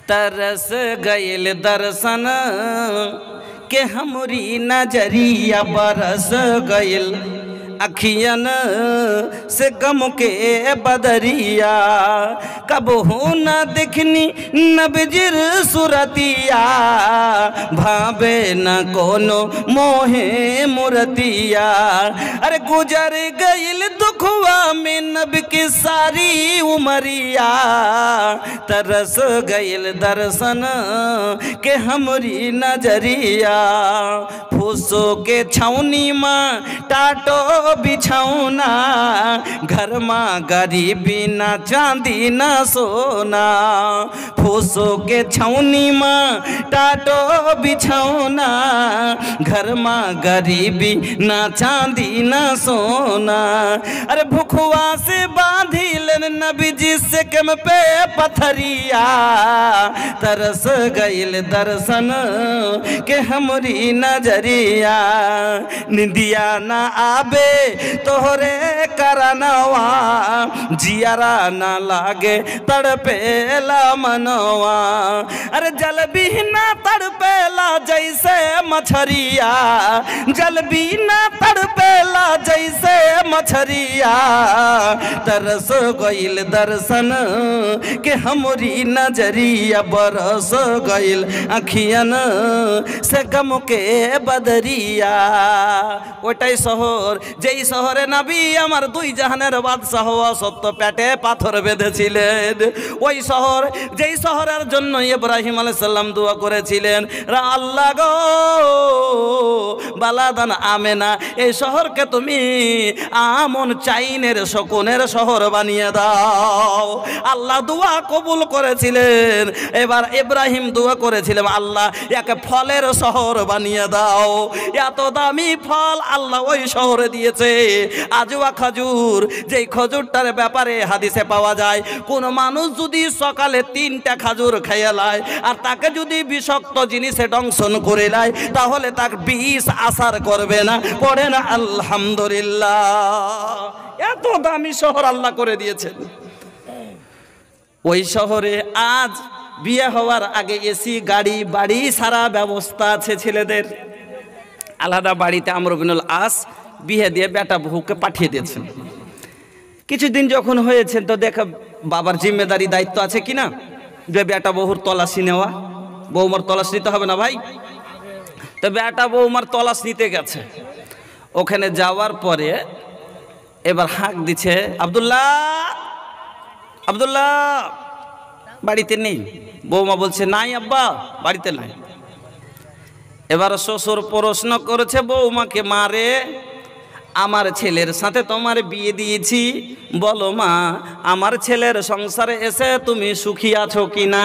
तरस गइल दर्शन के हमरी नजरिया बरस गइल अखियन से गम के बदरिया कब हो न दिखनी नबजिर सुरतिया भावे न कोनो मोहे मुरतिया। अरे गुजर गइल दुखवा में नब की सारी उमरिया तरस गइल दर्शन के हमरी नजरिया। फूसो के छौनी माँ टाटो बिछौना घर माँ गरीबी ना चांदी ना सोना। फूसो के छौनी माँ टाटो बिछौना घर माँ गरीबी ना चांदी ना सोना। अरे भुखवा से बांधी लेन नबी जी से कम पे पथरिया तरस गइल दर्शन के हमरी नजरिया। निंदिया ना आबे तोहरे करनवा जियारा ना लागे तड़पेला मनवा। अरे जल भी ना तड़पेला जैसे मछरिया जल भी ना तड़पेला जैसे मछरिया तरस गइल दर्शन के हमरी नजरिया बरस गइल अखियन से गम के बदरिया। ওটাই শহর যেই শহরে নবী আমার দুই জাহানের বাদশাহ সত্য পেটে পাথর বেঁধেছিলেন। ওই শহর যেই শহরের জন্য ইব্রাহিম আলাইহিস সালাম দোয়া করেছিলেন আল্লাহ গো বালাদান আমেনা এই শহরকে তুমি আমন চাইনের শকুনের শহর বানিয়ে দাও। আল্লাহ দোয়া কবুল করেছিলেন। এবার ইব্রাহিম দোয়া করেছিলেন আল্লাহ একে ফলের শহর বানিয়ে দাও। এত দামি ফল আল্লাহ ওই শহরে দিয়েছে আজওয়া খজুর। যেই খজুরটার ব্যাপারে হাদিসে পাওয়া যায় কোন মানুষ যদি সকালে 3টা খাজুর খেয়ে লায় আর তাকে যদি বিষাক্ত জিনিসে দংশন করে লায় তাহলে তার বিষ আসার করবে না। পড়ে না আলহামদুলিল্লাহ। এত দামি শহর আল্লাহ করে দিয়েছেন। ওই শহরে আজ বিয়ে হওয়ার আগে এসি গাড়ি বাড়ি সারা ব্যবস্থা আছে ছেলেদের। আলাদা বাড়িতে আমর বিনুল আস বিয়ে দিয়ে বেটা বহুকে পাঠিয়ে দিয়েছেন। কিছুদিন যখন হয়েছেন তো দেখা বাবার জিম্মেদারি দায়িত্ব আছে কিনা যে বেটা বহুর তলাশি নেওয়া। বৌমার তলাশ নিতে হবে না ভাই? তো বেটা বৌমার তলাশ নিতে গেছে। ওখানে যাওয়ার পরে এবার হাঁক দিচ্ছে আব্দুল্লাহ আব্দুল্লাহ বাড়িতে নেই। বৌমা বলছে নাই আব্বা বাড়িতে নাই। এবার শ্বশুর প্রশ্ন করেছে বৌমাকে মারে আমার ছেলের সাথে তোমার বিয়ে দিয়েছি বলো মা আমার ছেলের সংসারে এসে তুমি সুখী আছো কিনা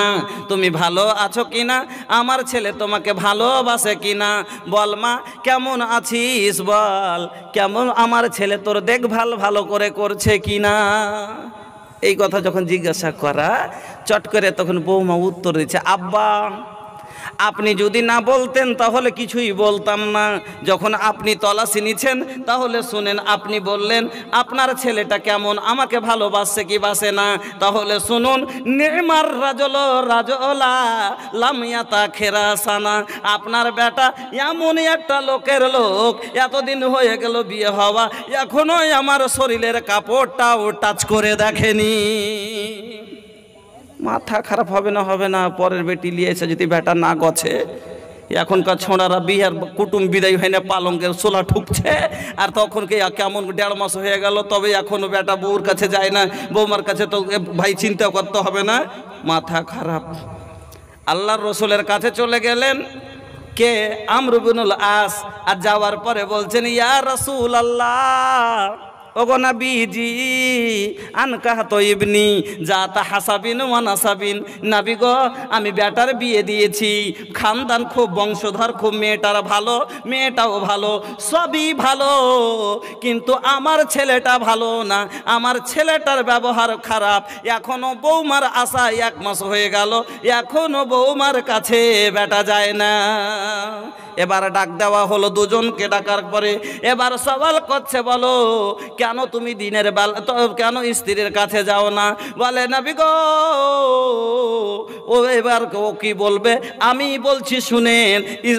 তুমি ভালো আছো কিনা আমার ছেলে তোমাকে ভালোবাসে কিনা বল মা কেমন আছিস বল কেমন আমার ছেলে তোর দেখভাল ভালো করে করছে কিনা। এই কথা যখন জিজ্ঞাসা করা চট করে তখন বৌমা উত্তর দিচ্ছে আব্বা আপনি যদি না বলতেন তাহলে কিছুই বলতাম না। যখন আপনি তলাশি নিছেন তাহলে শুনেন আপনি বললেন আপনার ছেলেটা কেমন আমাকে ভালোবাসে কি বাসে না তাহলে শুনুন নেমার রাজল রাজলা লামিয়াতা খেরাসানা আপনার বেটা এমন একটা লোকের লোক এতদিন হয়ে গেল বিয়ে হওয়া এখনো আমার শরীরের কাপড়টাও টাচ করে দেখেনি। মাথা খারাপ হবে না পরের বেটি নিয়ে এসে যদি বেটা না গছে। এখনকার ছোঁড়ারা বিহার কুটুম বিদায় হয় না পালঙ্কের সোলা ঠুকছে আর তখন কে কেমন 1.5 মাস হয়ে গেল তবে এখনো বেটা বউর কাছে যায় না বৌমার কাছে তো ভাই চিন্তা করতে হবে না। মাথা খারাপ। আল্লাহর রসুলের কাছে চলে গেলেন কে আমর বিনুল আস আর যাওয়ার পরে বলছেন ইয়া রাসূলুল্লাহ ওগো নবীজি আনকাহ তো ইবনি জাতা হাসাবিন ওয়া নাসাবিন নবী গো আমি বেটার বিয়ে দিয়েছি খানদান খুব বংশধর খুব মেয়েটার ভালো মেয়েটাও ভালো সবই ভালো কিন্তু আমার ছেলেটা ভালো না আমার ছেলেটার ব্যবহার খারাপ এখনো বৌমার আশা 1 মাস হয়ে গেল এখনো বৌমার কাছে বেটা যায় না। এবার ডাক দেওয়া হলো দুজনকে। ডাকার পরে এবার সওয়াল করছে, বলো কেন তুমি দিনের বেলা কেন স্ত্রীর কাছে যাও না? বলে নবী গো, ও এবার ও কি বলবে? আমি বলছি শুনেন।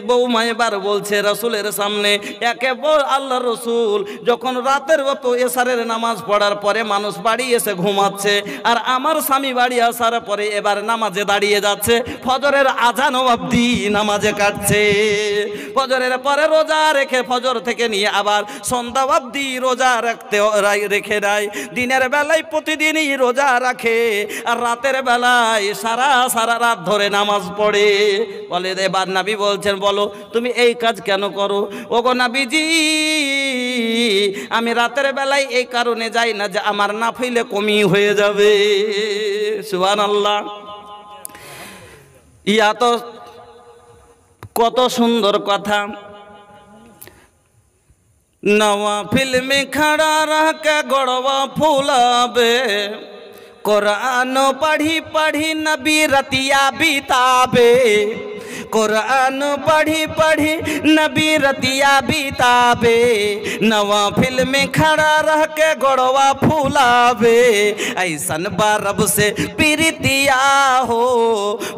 বৌমা এবার বলছে রাসূলের সামনে, একে আল্লাহ রসুল যখন রাতের এশারের নামাজ পড়ার পরে মানুষ বাড়ি এসে ঘুমাচ্ছে, আর আমার স্বামী বাড়ি আসার পরে এবার নামাজে দাঁড়িয়ে যাচ্ছে, ফজরের আজান অবধি নামাজে কাটছে। ফজরের পরে রোজা রেখে ফজর থেকে নিয়ে আবার সন্ধ্যা অবধি রোজা রেখে দেয়। দিনের বেলায় প্রতিদিনই রোজা রাখে, আর রাতের বেলায় সারা রাত ধরে নামাজ পড়ে। বলে এবার নবী বলছেন, বলো তুমি এই কাজ কেন করো? ওগো নবীজি, আমি রাতের বেলায় এই কারণে যাই না যে আমার নাফিলে কমি হয়ে যাবে। সুবহানাল্লাহ। ইয়া তো কত সুন্দর কথা। नवाफिल में खड़ा रह के गड़वा फूलाबे, कुरान पढ़ी पढ़ी नबी रतिया बिताबे, कुरान पढ़ी पढ़ी नबी रतिया बिताबे, नवाफिल में खड़ा रह के गड़वा फूलाबे, ऐसन बारब से प्रीतिया हो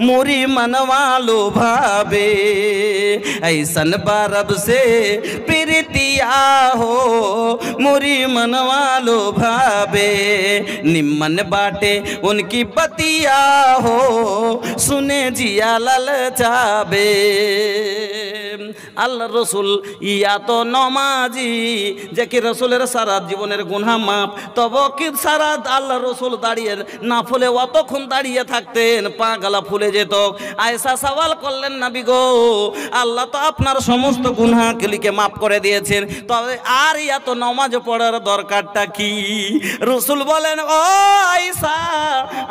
मुरी मनवा लो भावे, ऐसन बारब से प्रीतिया हो मुरी मनवा लो भावे, निम्मन बाटे उनकी बतिया हो सुने जिया ललचाबे। আল্লাহ রসুল ইয়া তো নমাজি, যে কি রসুলের সারা জীবনের গুনাহ মাপ, তবে কি সারা আল্লাহ রসুল দাঁড়িয়ে না ফুলে অতক্ষণ দাঁড়িয়ে থাকতেন, পা গালা ফুলে যেত। আয়েশা সওয়াল করলেন, নবী গো, আল্লাহ তো আপনার সমস্ত গুনাহগুলিকে মাফ করে দিয়েছেন, তবে আর ইয়া তো নমাজ পড়ার দরকারটা কি? রসুল বলেন, ও আয়েশা,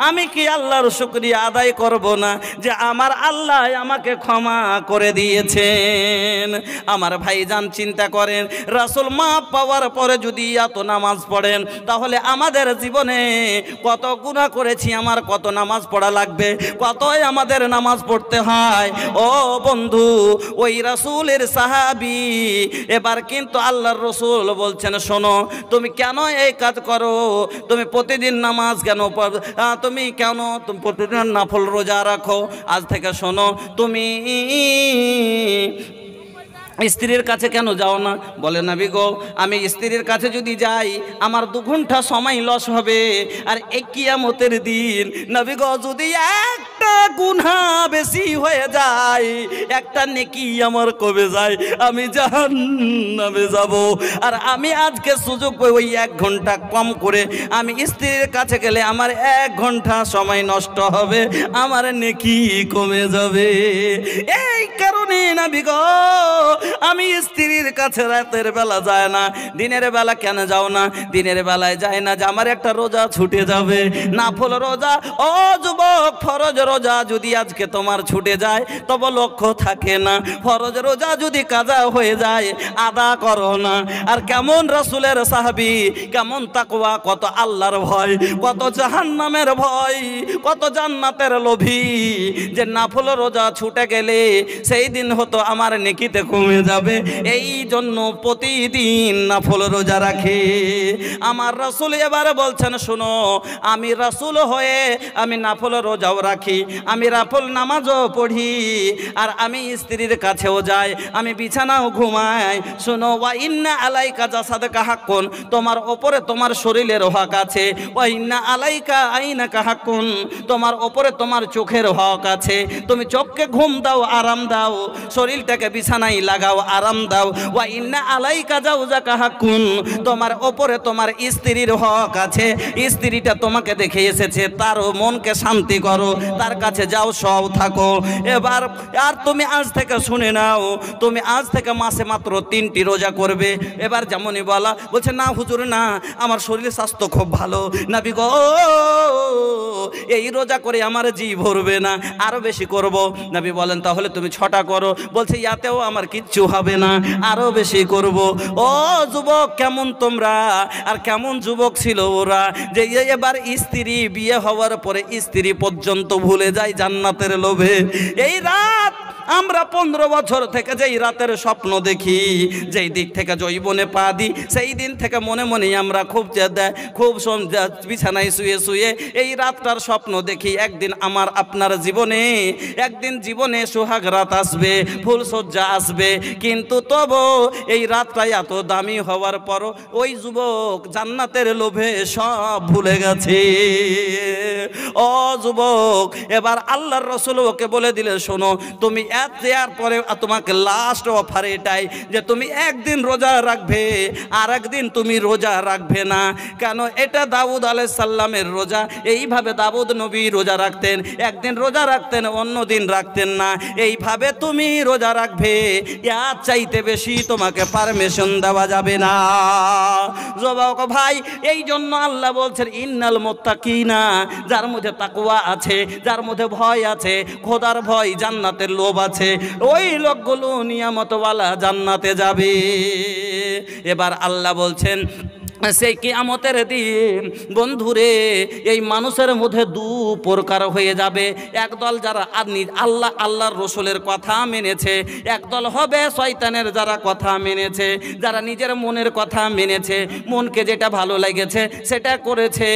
আমি কি আল্লাহর শুকরিয়া আদায় করব না যে আমার আল্লাহ আমাকে ক্ষমা করে দিয়েছেন? আমার ভাইজান চিন্তা করেন, রাসূল মাপ পাওয়ার পরে যদি এত নামাজ পড়েন, তাহলে আমাদের জীবনে কত গুনাহ করেছি, আমার কত নামাজ পড়া লাগবে, কতই আমাদের নামাজ পড়তে হয়। ও বন্ধু, ওই রাসূলের সাহাবী এবার কিন্তু আল্লাহর রসুল বলছেন, শোনো, তুমি কেন এই কাজ করো? তুমি প্রতিদিন নামাজ কেন তুমি প্রতিদিন নফল রোজা রাখো? আজ থেকে শোনো, তুমি স্ত্রীর কাছে কেন যাও না? বলে নবী গো, আমি স্ত্রীর কাছে যদি যাই আমার 2 ঘন্টা সময় লস হবে, আর এই কিয়ামতের দিন নবী গো যদি একটা গুনাহ বেশি হয়ে যায়, একটা নেকি আমার কমে যায়, আমি জাহান্নামে যাব। আর আমি আজকে সুযোগ পাই, ওই 1 ঘন্টা কম করে আমি স্ত্রীর কাছে গেলে আমার 1 ঘন্টা সময় নষ্ট হবে, আমার নেকি কমে যাবে। এই কারণে নবী গো আমি স্ত্রীর কাছে রাতের বেলা যায় না। দিনের বেলা কেন যাও না? দিনের বেলায় যায় না যে আমার একটা রোজা ছুটে যাবে, নাফল রোজা। ও যুবক, ফরজ রোজা যদি আজকে তোমার ছুটে যায় তবে লক্ষ্য থাকে না, ফরজ রোজা যদি কাজা হয়ে যায় আদা করো না। আর কেমন রাসূলের সাহাবী, কেমন তাকওয়া, কত আল্লাহর ভয়, কত জাহান্নামের ভয়, কত জান্নাতের লোভী, যে নাফল রোজা ছুটে গেলে সেই দিন হতো আমার নেকিতে কমে যাবে, এই জন্য প্রতিদিন নফল রোজা রাখে। আমার রাসূল এবারে বলছেন, শোনো, আমি রাসূল হয়ে আমি নফল রোজাও রাখি, আমি নফল নামাজও পড়ি, আর আমি স্ত্রীর কাছেও যাই, আমি বিছানাও ঘুমাই। শোনো, ওয়া ইন্না আলাইকা জাসাদাকা হাক্কুন, তোমার ওপরে তোমার শরীরের হক আছে। ওয়া ইন্না আলাইকা আইনাকা হাক্কুন, তোমার ওপরে তোমার চোখের হক আছে। তুমি চোখকে ঘুম দাও, আরাম দাও, শরীরটাকে বিছানায় লাগাও, আরাম দাও। ওয়া ইন্না আলাইকা জাওজাকা হাক্কুন, তোমার ওপরে তোমার স্ত্রীর হক আছে। স্ত্রীটা তোমাকে দেখে এসেছে, তার মনকে শান্তি করো, তার কাছে যাও, সব থাকো। এবার আর তুমি আজ থেকে শুনে নাও, তুমি আজ থেকে মাসে মাত্র 3টি রোজা করবে। এবার যেমনই বলা, বলছে না হুজুর, না, আমার শরীর স্বাস্থ্য খুব ভালো, নবী গো, এই রোজা করে আমার জি ভরবে না, আরো বেশি করব। নবী বলেন, তাহলে তুমি 6টা করো। বলছে ইয়াতেও আমার কিচ্ছু হবে না, আরো বেশি করব। ও যুবক, কেমন তোমরা, আর কেমন যুবক ছিল ওরা, যে এবার স্ত্রী বিয়ে হওয়ার পরে স্ত্রী পর্যন্ত ভুলে যায় জান্নাতের লোভে। এই রাত আমরা 15 বছর থেকে যেই রাতের স্বপ্ন দেখি, যেই দিক থেকে যৌবনে পা দিই, সেই দিন থেকে মনে মনে আমরা খুব বিছানায় শুয়ে শুয়ে এই রাতটার স্বপ্ন দেখি। একদিন আমার আপনার জীবনে, একদিন জীবনে সোহাগ রাত আসবে, ফুলসজ্জা আসবে, কিন্তু তবু এই রাতটা এত দামি হওয়ার পরও ওই যুবক জান্নাতের লোভে সব ভুলে গেছে। ও যুবক, এবার আল্লাহর রাসূল ওকে বলে দিলে, শোনো, তুমি এর পরে তোমাকে লাস্ট অফার এটাই যে তুমি একদিন রোজা রাখবে, আর একদিন তুমি রোজা রাখবে না। কেন? এটা দাউদ আলাইহিস সালামের রোজা। এইভাবে দাউদ নবী রোজা রাখতেন, একদিন রোজা রাখতেন, অন্য দিন রাখতেন না। এইভাবে তুমি রোজা রাখবে, এর চাইতে বেশি তোমাকে পারমিশন দেওয়া যাবে না। যুবক ভাই, এই জন্য আল্লাহ বলছেন ইন্নাল মুত্তাকিনা, যার মধ্যে তাকওয়া আছে, যার মধ্যে ভয় আছে, খোদার ভয়, জান্নাতের লোভ আছে, ওই লোকগুলো নিয়ামতওয়ালা জান্নাতে যাবে। এবার আল্লাহ বলছেন সেই কিয়ামতের দিন বন্ধুরে এই মানুষের মধ্যে দু প্রকার হয়ে যাবে। একদল যারা আল্লাহর রসুলের কথা মেনেছে, একদল হবে শয়তানের যারা কথা মেনেছে, যারা নিজের মনের কথা মেনেছে, মনকে যেটা ভালো লেগেছে সেটা করেছে।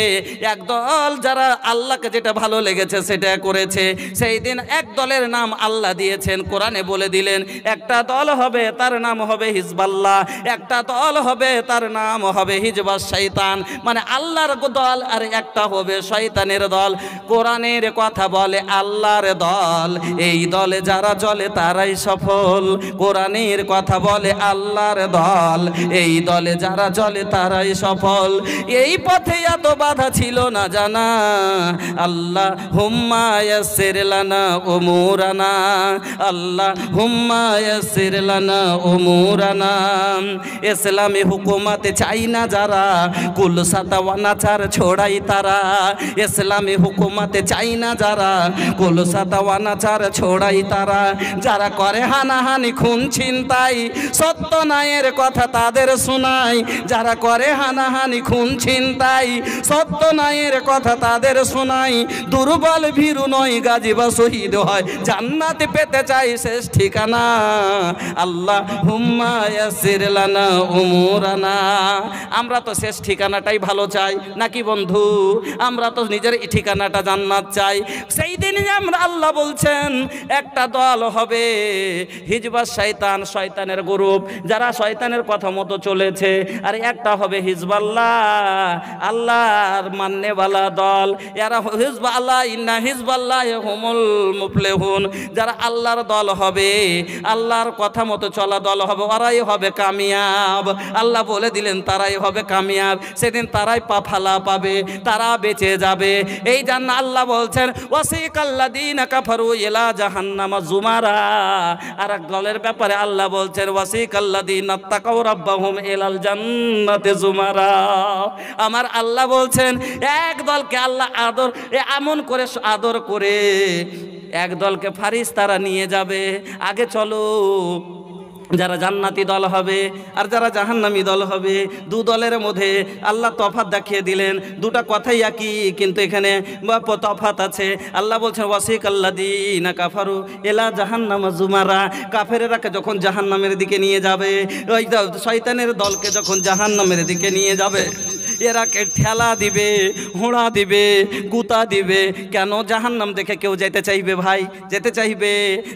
একদল যারা আল্লাহকে যেটা ভালো লেগেছে সেটা করেছে। সেই দিন এক দলের নাম আল্লাহ দিয়েছেন, কোরআনে বলে দিলেন, একটা দল হবে তার নাম হবে হিজবাল্লাহ, একটা দল হবে তার নাম হবে হিজবাস শয়তান, মানে আল্লাহর দল, আর একটা হবে শয়তানের দল। কোরআনের কথা বলে আল্লাহর দল, এই দলে যারা চলে তারাই সফল। কোরআনের কথা বলে আল্লাহর দল, এই দলে যারা চলে তারাই সফল। এই পথে এত বাধা ছিল না জানা, আল্লাহ হুম্মা ইয়াসসির লানা উমুরানা, আল্লাহ হুম্মা ইয়াসসির লানা উমুরানা। ইসলামী হুকুমত চাই না যারা, কুল সাতাওয়ানাচার ছোড়াই তারা। ইসলামী হুকুমতে চাই না যারা, কুল সাতাওয়ানাচার ছোড়াই তারা। যারা করে হানাহানি খুন ছিনতাই, সত্য ন্যায়ের কথা তাদের শোনাই। যারা করে হানাহানি খুন ছিনতাই, সত্য ন্যায়ের কথা তাদের শোনাই। দুর্বল ভীরু নয়, গাজী বা শহীদ হয়, জান্নাতে পেতে চাই শেষ ঠিকানা। আল্লাহ হুম্মা ইয়াসসির লানা উমুরানা। আমরা তো শেষ ঠিকানাটাই ভালো চাই নাকি বন্ধু? আমরা তো নিজের ঠিকানাটা জান্নাত চাই। সেই দিনই আমরা আল্লাহ বলছেন একটা দল হবে হিজবাস শয়তান, শয়তানের গ্রুপ, যারা শয়তানের কথা মতো চলেছে, আর একটা হবে হিজবাল্লাহ, আল্লাহর মান্যওয়ালা দল। এরা হিজবাল্লাহ, ইন্না হিজবাল্লাহ হুমুল মুফলিহুন, যারা আল্লাহর দল হবে, আল্লাহর কথা মতো চলা দল হবে, ওরাই হবে কামিয়াব। আল্লাহ বলে দিলেন তারাই হবে কামিয়াব। সেদিন তারাই পাফালা পাবে, তারা বেঁচে যাবে। এই জন্য আল্লাহ বলছেন ওয়াসিকাল্লাযীনা কাফারু ইলা জাহান্নামা যুমারা। আর এক দলের ব্যাপারে আল্লাহ বলছেন ওয়াসিকাল্লাযীনা তাকাউ রাব্বাহুম ইলাল জান্নাতি যুমারা। আমার আল্লাহ বলছেন এক দলকে আল্লাহ এমন করে আদর করে এক দলকে ফারিস্তারা নিয়ে যাবে। আগে চলো, যারা জান্নাতি দল হবে আর যারা জাহান্নামী দল হবে, দু দলের মধ্যে আল্লাহ তফাৎ দেখিয়ে দিলেন। দুটা কথাই একই, কিন্তু এখানে তফাৎ আছে। আল্লাহ বলছেন ওয়াসিকাল্লাযীনা কাফারু ইলা জাহান্নামা যুমারা। কাফেরেরাকে যখন জাহান্নামের দিকে নিয়ে যাবে, ওই শয়তানের দলকে যখন জাহান্নামের দিকে নিয়ে যাবে, এরাকে ঠেলা দিবে, হোঁড়া দিবে, গুতা দিবে। কেন? জাহান্নাম দেখে কেউ যেতে চাইবে ভাই? যেতে চাইবে?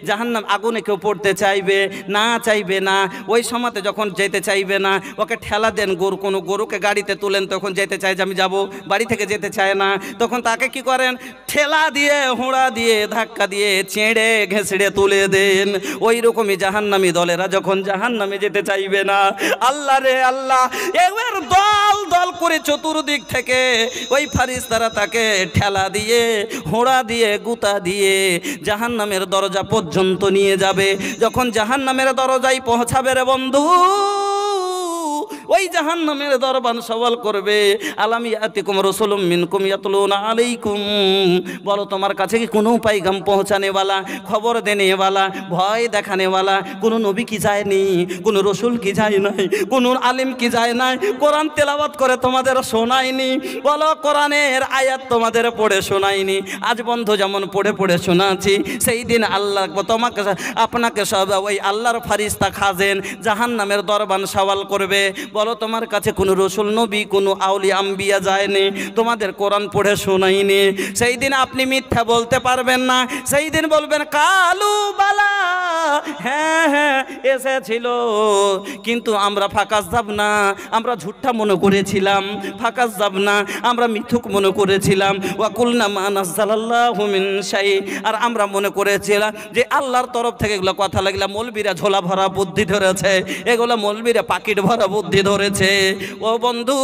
জাহান্নাম আগুনে কেউ পড়তে চাইবে না? চাইবে না। ওই সময়তে যখন যেতে চাইবে না, ওকে ঠেলা দেন, কোনো গরুকে গাড়িতে তুলেন, তখন যেতে চায় যে আমি যাব, বাড়ি থেকে যেতে চায় না। তখন তাকে কি করেন? ঠেলা দিয়ে, হোঁড়া দিয়ে, ধাক্কা দিয়ে, চেঁড়ে ঘেঁষড়ে তুলে দেন। ওই রকমই জাহান্নামী দলেরা যখন জাহান্নামে যেতে চাইবে না, আল্লাহ রে আল্লাহ, এবার দল দল করে চতুর্দিক থেকে ওই ফারিস্তারা তাকে ঠেলা দিয়ে, হোঁড়া দিয়ে, গুতা দিয়ে জাহান্নামের দরজা পর্যন্ত নিয়ে যাবে। যখন জাহান্নামের দরজায় পৌঁছাবে রে বন্ধু, ওই জাহান্নামের দরবান সওয়াল করবে, আলাম ইয়াতিকুম রাসূলুম মিনকুম ইয়াতলুনা আলাইকুম, বলো তোমার কাছে কি কোনো পাইগাম পৌঁছানেওয়ালা, খবর দেনেওয়ালা, ভয় দেখানেওয়ালা কোনো নবী কি যায়নি, কোনো রসুল কি যায় নাই, কোনো আলিম কি যায় নাই, কোরআন তেলাওয়াত করে তোমাদের শোনায়নি? বলো কোরআনের আয়াত তোমাদের পড়ে শোনায়নি? আজ বন্ধু যেমন পড়ে পড়ে শোনাচ্ছি, সেই দিন আল্লাহ তোমাকে আপনাকে সব ওই আল্লাহর ফারিস্তা খাজেন জাহান্নামের দরবান সওয়াল করবে, বলো তোমার কাছে কোনো রসুল নবী কোনো আউলিয়া আম্বিয়া যায়নি, তোমাদের কোরআন পড়ে শোনায়নি? সেই দিন আপনি মিথ্যা বলতে পারবেন না, সেই দিন বলবেন কালু বালা, হ্যাঁ হ্যাঁ এসেছিল, কিন্তু আমরা ফাঁকাস যাব না, আমরা ঝুঠা মনে করেছিলাম, ফাঁকাস যাব না, আমরা মিথ্যুক মনে করেছিলাম, ওয়াকুলনা মা নাযালাল্লাহু মিন শাই, আর আমরা মনে করেছিলাম যে আল্লাহর তরফ থেকে এগুলো কথা লাগলা মৌলবীরা ঝোলা ভরা বুদ্ধি ধরেছে, এগুলো মৌলবীরা পাকিট ভরা বুদ্ধি ধরেছে। ও বন্ধু,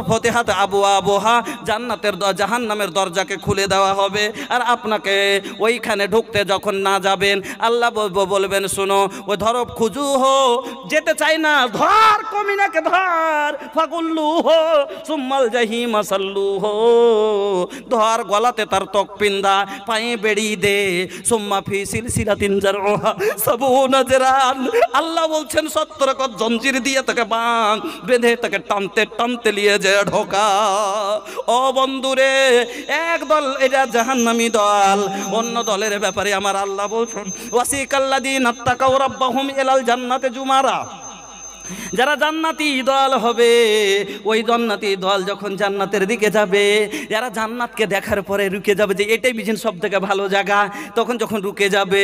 ফতিহাত আবু আবহা, জান্নাতের জাহান্নামের দরজাকে খুলে দেওয়া হবে, আর আপনাকে ওইখানে ঢুকতে যখন না যাবেন আল্লাহ বলবেন শোনো, ওই ধরো খুজু হো, যেতে চাই না, ধর কমিনাকে ধর, ফাগুল্লু হো সুম্মাল জাহিম সাল্লু হো, ধর গলাতে তার ত্বক পিন্দা, পায়ে বেড়ি দে, সুম্মা ফি সিলসিলাতিন জারউহা সাবুনা জিরান, আল্লাহ বলছেন 70 কত জঞ্জির দিয়ে তাকে বাঁধ বেঁধে তাকে টানতে টানতে নিয়ে যায় ঢোকা। ও বন্ধুরে, একদল এটা জাহান্নামী দল, অন্য দলের ব্যাপারে আমার আল্লাহ বলছেন ওয়াসিকাল্লাযীনা তাকাউ রাব্বাহুম ইলাল জান্নাতি জুমারা, যারা জান্নাতি দল হবে, ওই জান্নাতি দল যখন জান্নাতের দিকে যাবে, যারা জান্নাতকে দেখার পরে রুকে যাবে যে এটাই বুঝেন সব থেকে ভালো জায়গা, তখন যখন রুকে যাবে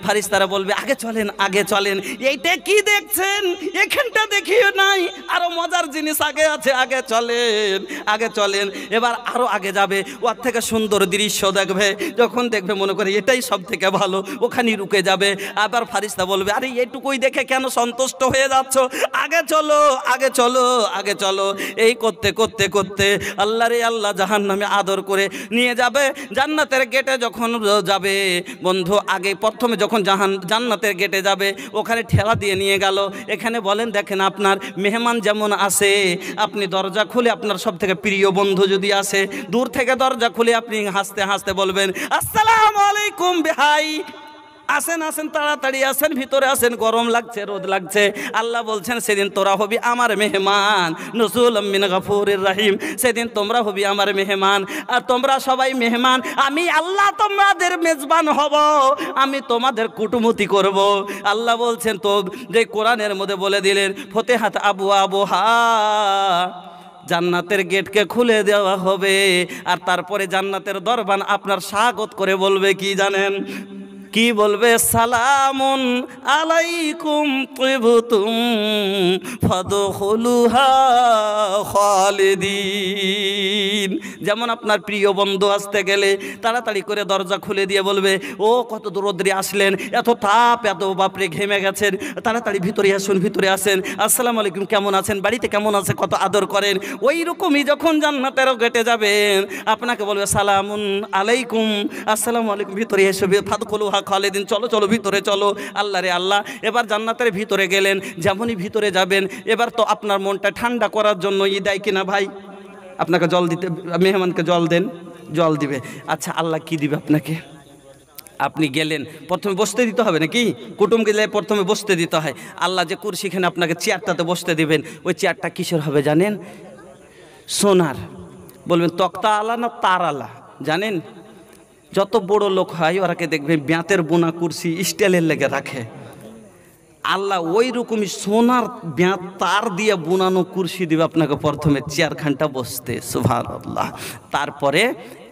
ফারিস্তারা বলবে আগে চলেন, আগে চলেন, এইটা কি দেখছেন, এখানটা দেখিও নাই, আরো মজার জিনিস আগে আছে, আগে চলেন, আগে চলেন। এবার আরো আগে যাবে, ওর থেকে সুন্দর দৃশ্য দেখবে, যখন দেখবে মনে করে এটাই সব থেকে ভালো, ওখানেই রুকে যাবে। আবার ফারিস্তা বলবে আরে এইটুকুই দেখে কেন সন্তুষ্ট হয়ে যাচ্ছ, আগে চলো, আগে চলো, আগে চলো। এই করতে করতে করতে আল্লাহ রে আল্লাহ জাহান্নামে আদর করে নিয়ে যাবে। জান্নাতের গেটে যখন যাবে বন্ধু, আগে প্রথমে যখন জান্নাতের গেটে যাবে, ওখানে ঠেলা দিয়ে নিয়ে গেল, এখানে বলেন দেখেন আপনার মেহমান যেমন আসে, আপনি দরজা খুলে আপনার সব থেকে প্রিয় বন্ধু যদি আসে, দূর থেকে দরজা খুলে আপনি হাসতে হাসতে বলবেন আসসালামু আলাইকুম ভাই, আসেন আসেন, তাড়াতাড়ি আসেন, ভিতরে আসেন, গরম লাগছে, রোদ লাগছে। আল্লাহ বলছেন সেদিন তোরা হবি আমার মেহমান, নুজুলুম মিন গফুরির রহিম, সেদিন তোমরা হবি আমার মেহমান, আর তোমরা সবাই মেহমান, আমি আল্লাহ তোমাদের মেজবান হব, আমি তোমাদের কুটুমতি করব। আল্লাহ বলছেন তো যে কোরআনের মধ্যে বলে দিলেন ফতিহাত আবু আবহা, জান্নাতের গেটকে খুলে দেওয়া হবে, আর তারপরে জান্নাতের দরবান আপনার স্বাগত করে বলবে কি জানেন, কি বলবে, সালামুন আলাইকুম তিবতুম ফাদখুলুহা খালিদিন। যেমন আপনার প্রিয় বন্ধু আসতে গেলে তাড়াতাড়ি করে দরজা খুলে দিয়ে বলবে ও কত দূরদ্রি আসলেন, এত তাপ, এত বাপরে ঘেমে গেছেন, তাড়াতাড়ি ভিতরে আসুন, ভিতরে আসেন, আসসালামু আলাইকুম, কেমন আছেন, বাড়িতে কেমন আছে, কত আদর করেন। ওই রকমই যখন জান্নাতের গেটে যাবেন আপনাকে বলবে সালামুন আলাইকুম, আসসালামু আলাইকুম, ভিতরে এসে ফাদখুলুহা খালিদিন, চলো চলো ভিতরে চলো। আল্লাহ রে আল্লাহ, এবার জান্নাতের ভিতরে গেলেন, যেমনই ভিতরে যাবেন এবার তো আপনার মনটা ঠান্ডা করার জন্য দেয় কিনা ভাই, আপনাকে জল দিতে, মেহমানকে জল দেন, জল দিবে। আচ্ছা আল্লাহ কি দিবে আপনাকে? আপনি গেলেন, প্রথমে বসতে দিতে হবে নাকি, কুটুম গেলে প্রথমে বসতে দিতে হয়। আল্লাহ যে কুরসিখানে আপনাকে চেয়ারটাতে বসতে দিবেন, ওই চেয়ারটা কিসের হবে জানেন? সোনার। বলবেন তক্তা আলা না তার আলা? জানেন যত বড় লোক হয় ওরাকে দেখবেন ব্যাঁতের বোনা কুরসি স্টিলের লেগে রাখে, আল্লাহ ওই রকমই সোনার ব্যাঁত তার দিয়ে বোনানো কুরসি দিবে আপনাকে প্রথমে চেয়ারখানটা বসতে, সুবহানাল্লাহ। তারপরে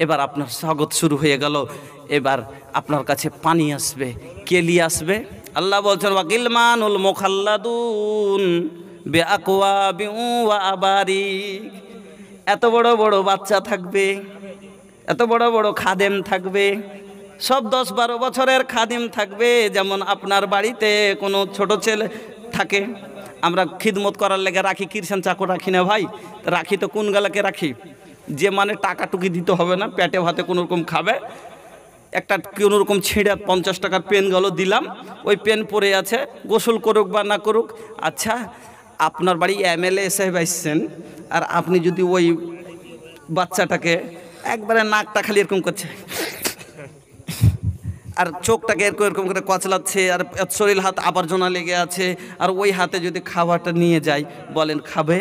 এবার আপনার স্বাগত শুরু হয়ে গেল, এবার আপনার কাছে পানি আসবে, কেলি আসবে। আল্লাহ বলছেন ওয়াকিলমানুল মুখাল্লাদুন বিআকওয়াবিন ওয়া আবারিক, এত বড় বড় বাচ্চা থাকবে, এত বড় বড় খাদেম থাকবে, সব 10-12 বছরের খাদিম থাকবে। যেমন আপনার বাড়িতে কোনো ছোট ছেলে থাকে, আমরা খিদমত করার লেগে রাখি, কিরসান চাকর রাখি না ভাই, রাখি তো কোন গালাকে রাখি, যে মানে টাকা টুকি দিতে হবে না, পেটে ভাতে কোনো রকম খাবে, একটা কোনো রকম ছিঁড়ে 50 টাকার পেন গেল দিলাম, ওই পেন পরে আছে, গোসল করুক বা না করুক। আচ্ছা আপনার বাড়ি এমএলএ সাহেব আসছেন, আর আপনি যদি ওই বাচ্চাটাকে একবারে নাকটা খালি এরকম করছে আর চোখটাকে এরকম এরকম করে কচলাচ্ছে, আর শরীর হাত আবর্জনা লেগে আছে, আর ওই হাতে যদি খাবারটা নিয়ে যায়, বলেন খাবে?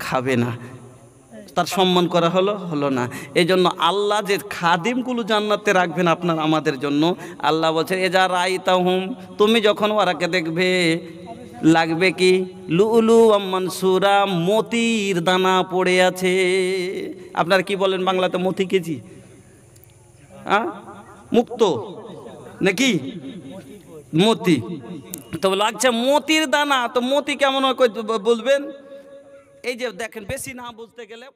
খাবে না। তার সম্মান করা হলো না। এই জন্য আল্লাহ যে খাদিমগুলো জান্নাতে রাখবেন আপনার আমাদের জন্য, আল্লাহ বলছেন এ যা রাইতাহুম, তুমি যখন ওরাকে দেখবে লাগবে কি লুলু মানসুরা, মতির দানা পড়ে আছে। আপনারা কি বলেন বাংলাতে? মতি কেজি, হ্যাঁ মুক্ত নাকি মতি? তো লাগছে মতির দানা। তো মতি কেমন হয় বলবেন? এই যে দেখেন, বেশি না বুঝতে গেলে